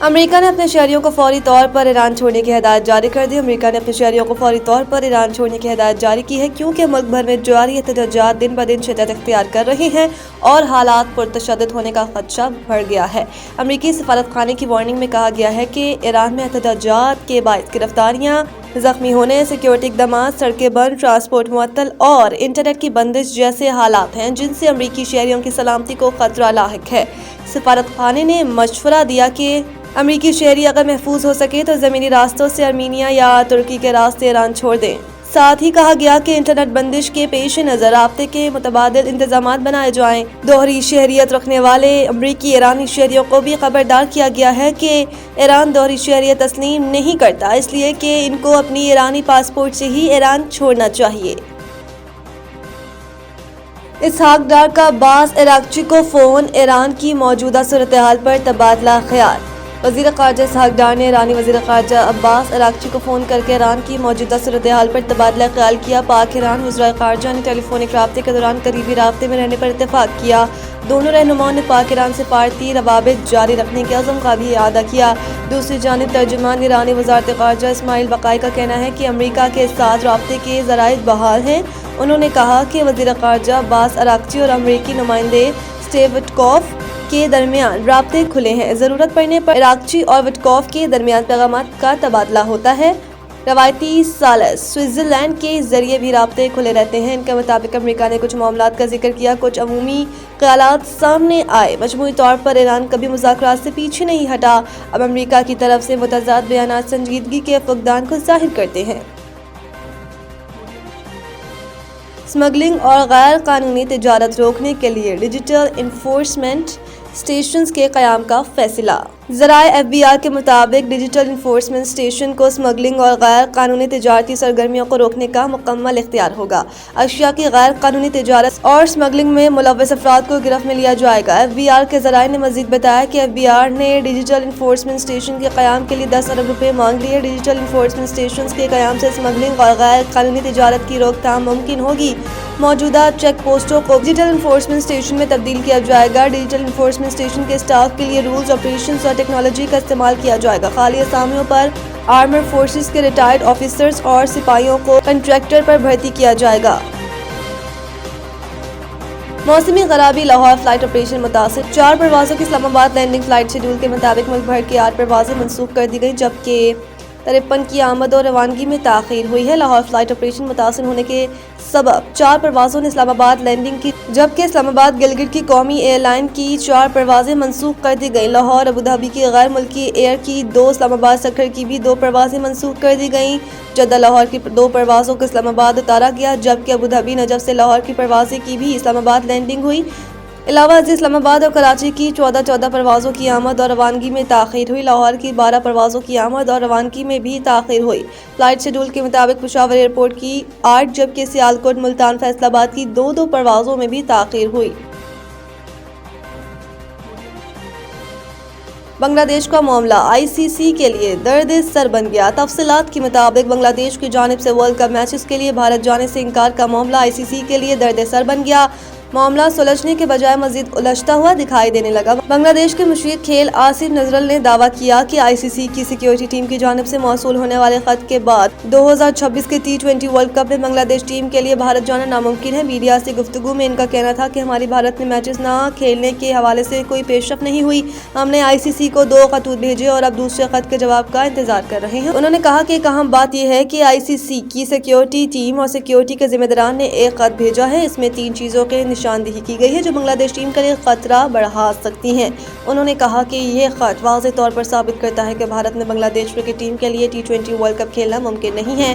امریکہ نے اپنے شہریوں کو فوری طور پر ایران چھوڑنے کی ہدایت جاری کر دی۔ امریکہ نے اپنے شہریوں کو فوری طور پر ایران چھوڑنے کی ہدایت جاری کی ہے کیونکہ ملک بھر میں جاری احتجاجات دن بدن شدت اختیار کر رہے ہیں اور حالات پرتشدد ہونے کا خدشہ بڑھ گیا ہے۔ امریکی سفارت خانے کی وارننگ میں کہا گیا ہے کہ ایران میں احتجاجات کے باعث گرفتاریاں، زخمی ہونے، سیکیورٹی اقدامات، سڑکیں بند، ٹرانسپورٹ معطل اور انٹرنیٹ کی بندش جیسے حالات ہیں جن سے امریکی شہریوں کی سلامتی کو خطرہ لاحق ہے۔ سفارت خانے نے مشورہ دیا کہ امریکی شہری اگر محفوظ ہو سکے تو زمینی راستوں سے ارمینیا یا ترکی کے راستے ایران چھوڑ دیں۔ ساتھ ہی کہا گیا کہ انٹرنیٹ بندش کے پیش نظر رابطے کے متبادل انتظامات بنائے جائیں۔ دوہری شہریت رکھنے والے امریکی ایرانی شہریوں کو بھی خبردار کیا گیا ہے کہ ایران دوہری شہریت تسلیم نہیں کرتا، اس لیے کہ ان کو اپنی ایرانی پاسپورٹ سے ہی ایران چھوڑنا چاہیے۔ اسحاق ڈار کا عباس اراغچی کو فون، ایران کی موجودہ صورتحال پر تبادلہ خیال۔ وزیر خارجہ اسحاق ڈار نے ایرانی وزیر خارجہ عباس اراغچی کو فون کر کے ایران کی موجودہ صورتحال پر تبادلہ خیال کیا۔ پاک ایران وزرائے خارجہ نے ٹیلی فونک رابطے کے دوران قریبی رابطے میں رہنے پر اتفاق کیا۔ دونوں رہنماؤں نے پاک ایران سفارتی روابط جاری رکھنے کے عزم کا بھی اعادہ کیا۔ دوسری جانب ترجمان ایرانی وزارت خارجہ اسماعیل بقائی کا کہنا ہے کہ امریکہ کے ساتھ رابطے کے ذرائع بحال ہیں۔ انہوں نے کہا کہ وزیر خارجہ عباس اراغچی اور امریکی نمائندے اسٹیو وٹکوف کے درمیان رابطے کھلے ہیں۔ ضرورت پڑنے پر اراغچی اور وٹکوف کے درمیان پیغامات کا تبادلہ ہوتا ہے۔ روایتی ثالث سوئٹزرلینڈ کے ذریعے بھی رابطے کھلے رہتے ہیں۔ ان کے مطابق امریکہ نے کچھ معاملات کا ذکر کیا، کچھ عمومی خیالات سامنے آئے۔ مجموعی طور پر ایران کبھی مذاکرات سے پیچھے نہیں ہٹا۔ اب امریکہ کی طرف سے متضاد بیانات سنجیدگی کے فقدان کو ظاہر کرتے ہیں۔ اسمگلنگ اور غیر قانونی تجارت روکنے کے لیے ڈیجیٹل انفورسمنٹ اسٹیشنز کے قیام کا فیصلہ۔ ذرائع ایف بی آر کے مطابق ڈیجیٹل انفورسمنٹ اسٹیشن کو اسمگلنگ اور غیر قانونی تجارتی سرگرمیوں کو روکنے کا مکمل اختیار ہوگا۔ اشیاء کی غیر قانونی تجارت اور اسمگلنگ میں ملوث افراد کو گرفت میں لیا جائے گا۔ ایف بی آر کے ذرائع نے مزید بتایا کہ ایف بی آر نے ڈیجیٹل انفورسمنٹ اسٹیشن کے قیام کے لیے 10 ارب روپے مانگ لیے۔ ڈیجیٹل انفورسمنٹ اسٹیشنز کے قیام سے اسمگلنگ اور غیر قانونی تجارت کی روک تھام ممکن ہوگی۔ موجودہ چیک پوسٹوں کو ڈیجیٹل انفورسمنٹ اسٹیشن میں تبدیل کیا جائے گا۔ ڈیجیٹل انفورسمنٹ اسٹیشن کے اسٹاف کے لیے رولز، آپریشنز اور ٹیکنالوجی کا استعمال کیا جائے گا۔ خالی اسامیوں پر آرمر فورسز کے ریٹائرڈ آفیسرز اور سپاہیوں کو کنٹریکٹر پر بھرتی کیا جائے گا۔ موسمی خرابی، لاہور فلائٹ آپریشن متاثر۔ 4 پروازوں کی اسلام آباد لینڈنگ فلائٹ شیڈول کے مطابق ملک بھر کی 8 پروازیں منسوخ کر دی گئیں جبکہ 53 کی آمد اور روانگی میں تاخیر ہوئی ہے۔ لاہور فلائٹ آپریشن متاثر ہونے کے سبب 4 پروازوں نے اسلام آباد لینڈنگ کی جبکہ اسلام آباد گلگت کی قومی ایئر لائن کی 4 پروازیں منسوخ کر دی گئیں۔ لاہور ابوظہبی کی غیر ملکی ایئر کی 2، اسلام آباد سکھر کی بھی 2 پروازیں منسوخ کر دی گئیں۔ جدہ لاہور کی 2 پروازوں کو اسلام آباد اتارا گیا جبکہ ابوظہبی نجف سے لاہور کی پروازیں کی بھی اسلام آباد لینڈنگ ہوئی۔ علاوہ ازیں اسلام آباد اور کراچی کی 14 پروازوں کی آمد اور روانگی میں تاخیر ہوئی۔ لاہور کی 12 پروازوں کی آمد اور روانگی میں بھی تاخیر ہوئی۔ فلائٹ شیڈول کے مطابق پشاور ایئرپورٹ کی 8 جبکہ سیالکوٹ، ملتان، فیصل آباد کی 2 پروازوں میں بھی تاخیر ہوئی۔ بنگلہ دیش کا معاملہ آئی سی سی کے لیے درد سر بن گیا۔ تفصیلات کے مطابق بنگلہ دیش کی جانب سے ورلڈ کپ میچز کے لیے بھارت جانے سے انکار کا معاملہ آئی سی سی کے لیے درد سر بن گیا۔ معاملہ سلجھنے کے بجائے مزید الجھتا ہوا دکھائی دینے لگا۔ بنگلہ دیش کے مشیر کھیل آصف نذرل نے دعویٰ کیا کہ آئی سی سی کی سیکیورٹی ٹیم کی جانب سے موصول ہونے والے خط کے بعد 2026 کے T20 ورلڈ کپ میں بنگلہ دیش ٹیم کے لیے بھارت جانا ناممکن ہے۔ میڈیا سے گفتگو میں ان کا کہنا تھا کہ ہماری بھارت میں میچز نہ کھیلنے کے حوالے سے کوئی پیش رفت نہیں ہوئی۔ ہم نے آئی سی سی کو 2 خطوط بھیجے اور اب دوسرے خط کے جواب کا انتظار کر رہے ہیں۔ انہوں نے کہا کہ ایک اہم بات یہ ہے کہ آئی سی سی کی سیکیورٹی ٹیم اور سیکیورٹی کے ذمہ داران نے ایک خط بھیجا ہے۔ اس میں 3 چیزوں کی نشاندہی کی گئی ہے جو بنگلہ دیش ٹیم کے لیے خطرہ بڑھا سکتی ہیں۔ انہوں نے کہا کہ یہ خط واضح طور پر ثابت کرتا ہے کہ بھارت میں بنگلہ دیش کرکٹ ٹیم کے لیے T20 ورلڈ کپ کھیلنا ممکن نہیں ہے۔